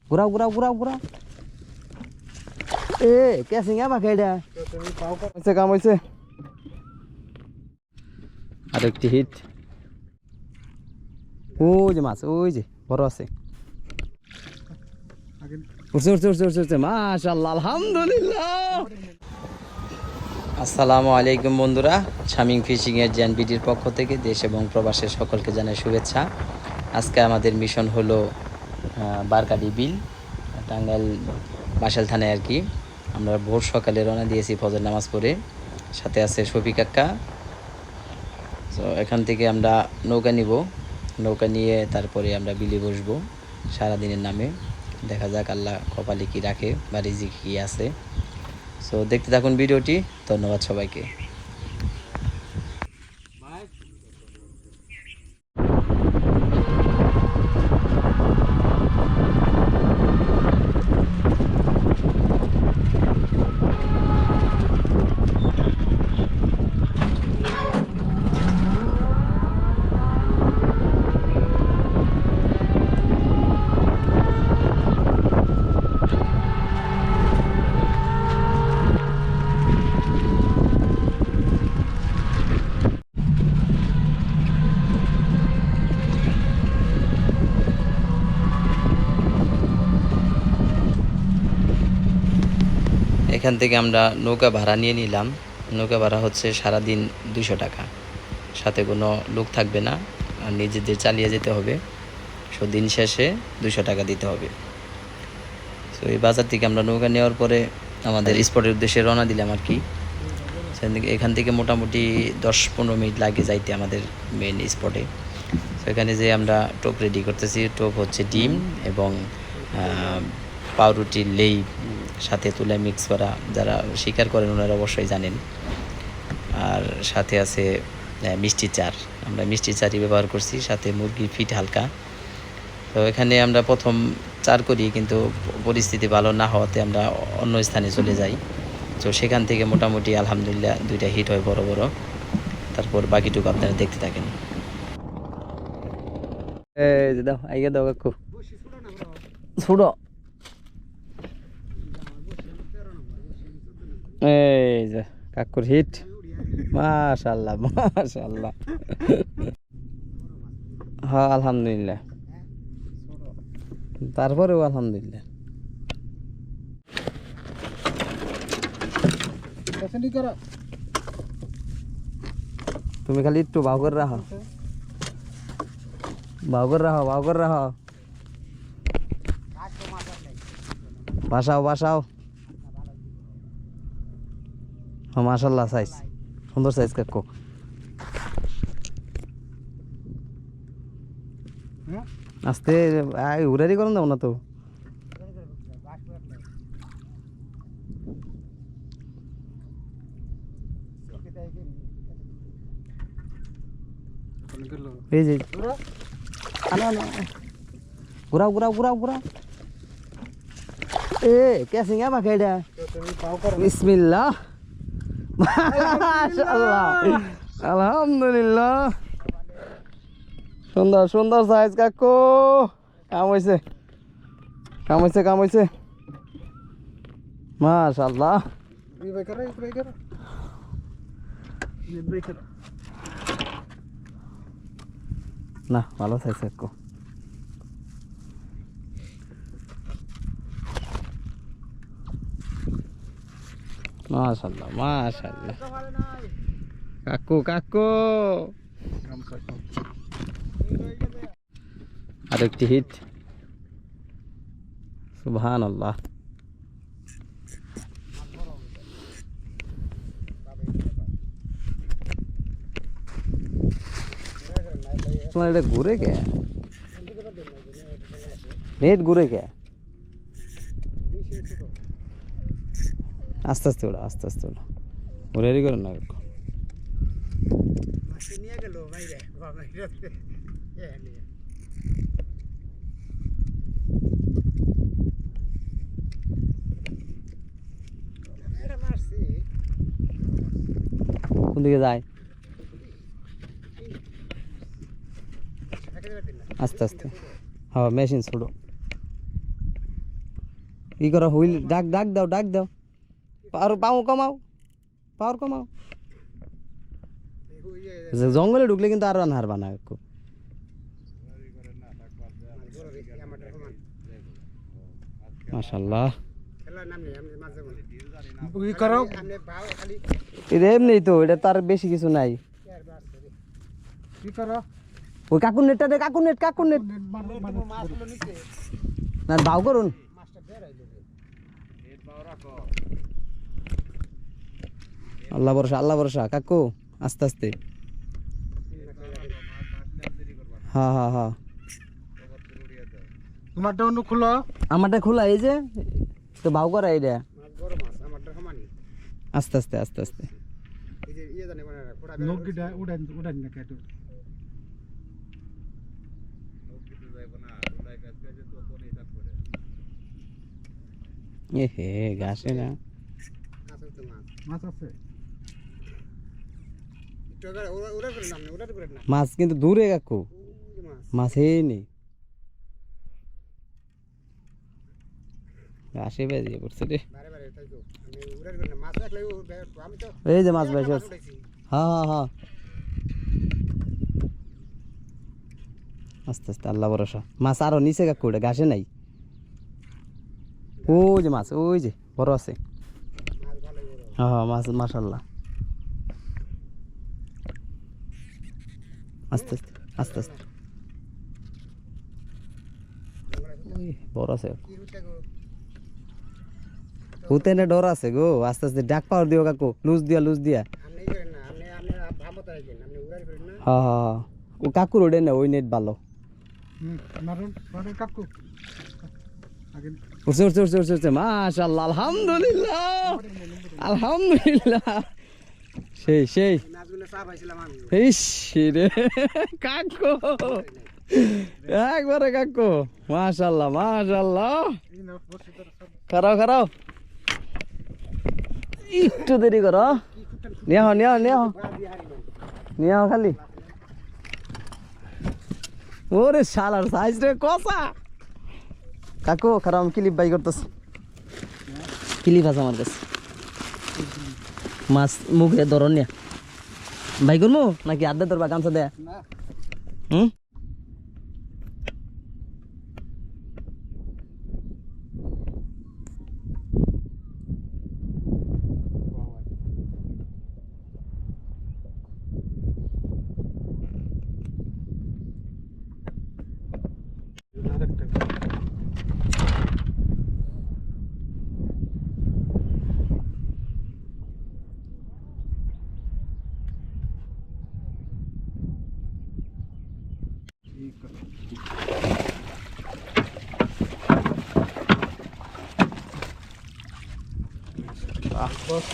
ঘুরাও ঘুরাও ঘুরাও ঘুরাও। এ casing আমাকে এটা কাম হয়েছে। আর একটি হিট। ওই যে মাছ, ওই যে বড় আছে। উঠছে উঠছে উঠছে উঠছে উঠছে, মাশাআল্লাহ, আলহামদুলিল্লাহ। আসসালামু আলাইকুম বন্ধুরা, শামিং ফিশিং এর জেএনবিডির পক্ষ থেকে দেশ এবং প্রবাসের সকলকে জানাই শুভেচ্ছা। আজকে আমাদের মিশন হলো বারকাডি বিল, টাঙ্গাইল বাসাইল থানায় আর কি। আমরা ভোর সকালে রওনা দিয়েছি ফজর নামাজ পড়ে, সাথে আছে শফিক কাকা। তো এখান থেকে আমরা নৌকা নিব, নৌকা নিয়ে তারপরে আমরা বিলে বসবো সারাদিনের নামে। দেখা যাক আল্লাহ কপালে কী রাখে বা রিজিক কী আছে। সো দেখতে থাকুন ভিডিওটি। ধন্যবাদ সবাইকে। এখান থেকে আমরা নৌকা ভাড়া নিয়ে নিলাম। নৌকা ভাড়া হচ্ছে সারাদিন 200 টাকা, সাথে কোনো লোক থাকবে না, আর নিজেদের চালিয়ে যেতে হবে। সো দিন শেষে 200 টাকা দিতে হবে। সো এই বাজার থেকে আমরা নৌকা নেওয়ার পরে আমাদের স্পটের উদ্দেশ্যে রওনা দিলাম আর কি। এখান থেকে মোটামুটি 10-15 মিনিট লাগে যাইতে আমাদের মেন স্পটে। সো এখানে যে আমরা টোপ রেডি করতেছি, টোপ হচ্ছে ডিম এবং পাউরুটি, লেই, সাথে তুলা মিক্স করা। যারা শিকার করেন ওনারা অবশ্যই জানেন। আর সাথে আছে মিষ্টি চার, আমরা মিষ্টি চারই ব্যবহার করছি, সাথে মুরগির ফিট হালকা। তো এখানে আমরা প্রথম চার করি, কিন্তু পরিস্থিতি ভালো না হওয়াতে আমরা অন্য স্থানে চলে যাই। তো সেখান থেকে মোটামুটি আলহামদুলিল্লাহ 2টা হিট হয় বড় বড়। তারপর বাকিটুকু আপনারা দেখতে থাকেন। এই যে দাও, আইগে দাও কাকু, ছুড়ো। এই যে কাকুর হিট, মাশাআল্লাহ মাশাআল্লাহ। হ্যাঁ আলহামদুলিল্লাহ, তারপরেও আলহামদুলিল্লাহ। তুমি খালি একটু ভাও করে রাখো, ভাও করে রাখো, ভাও করে রাখো। বাসাও বাসাও। হ্যাঁ মাশাআল্লাহ, সাইজ সুন্দর সাইজ কাকু। আস্তে উড়ারি করুন দেবো না তো। এই যে ঘুরাও ঘুরাও ঘুরাও ঘুরাও। এ ক্যাসিং আমাকে এটা। বিসমিল্লাহ, মাশাআল্লাহ, আলহামদুলিল্লাহ। সুন্দর সুন্দর সাইজ কাকু। কাম হয়েছে, কাম হয়েছে, কাম হয়েছে, মাশাআল্লাহ। না ভালো সাইজ কাকু। মাশাআল্লাহ মাশাআল্লাহ কাকু কাকু। আরেকটি হিট, সুবহানাল্লাহ। তোমার এটা ঘুরে কে, নেট ঘুরে কে? আস্তে আস্তে ওড়া, আস্তে আস্তে ওড়া, ঘুরে করে না। কোন দিকে যায়? আস্তে আস্তে, হ্যাঁ মেশিন ছোড়ো। ই করো হুইল ডাক ডাক দাও ডাক দাও পাও কমাও পাওয়ার কমাও জঙ্গলে ঢুকলে কিন্তু আরো হারবা না একটু মাশাআল্লাহ এটা এমনি তো এটা তার বেশি কিছু নাই ওই কাকুর নেটটা দে কাকুর নেট না ভাও করুন আল্লাহ ভরসা কাকু আস্তে আস্তে হ্যাঁ তোমারটা অন্য খুলো আমারটা খোলা এই যে তো ভাও করা এইটা আস্তে আস্তে নৌকিটা উড়ান না কেটে এ হে গাছে না মাছ আছে মাছ কিন্তু দূরে কাকু মাছ নেই আসে বেরিয়ে পড়ছে রে এই যে মাছ বাইছে হ্যাঁ আস্তে আস্তে আল্লাহ ভরসা মাছ আরো নিচে কাকু ওটা ঘাসে নাই ওই যে মাছ ওই যে বড় আছে হ্যাঁ মাছ মাশাআল্লাহ আস্তে আস্তে বড় আছে হুতেনে ডর আছে গো আস্তে আস্তে ডাক পাওয়ার দিও কাকু লুজ দিয়া হ্যাঁ ও কাকুর ওডে না ওই নেট ভালো কাকু উঠছে মাশাআল্লাহ আলহামদুলিল্লাহ সেই ইস রে কাকু একবারে কাকু মাশাআল্লাহ খারাও একটু দেরি করো নিয়ে খালি ওরে শালার সাইজ রে কসা কাকু খারাপ আমি ক্লিপ বাই করতেছি ক্লিপ আছে আমার কাছে মাছ মুখে ধরন নিয়া বাই করবো নাকি আড্ডা ধরবা গামছা দেয়া হুম বস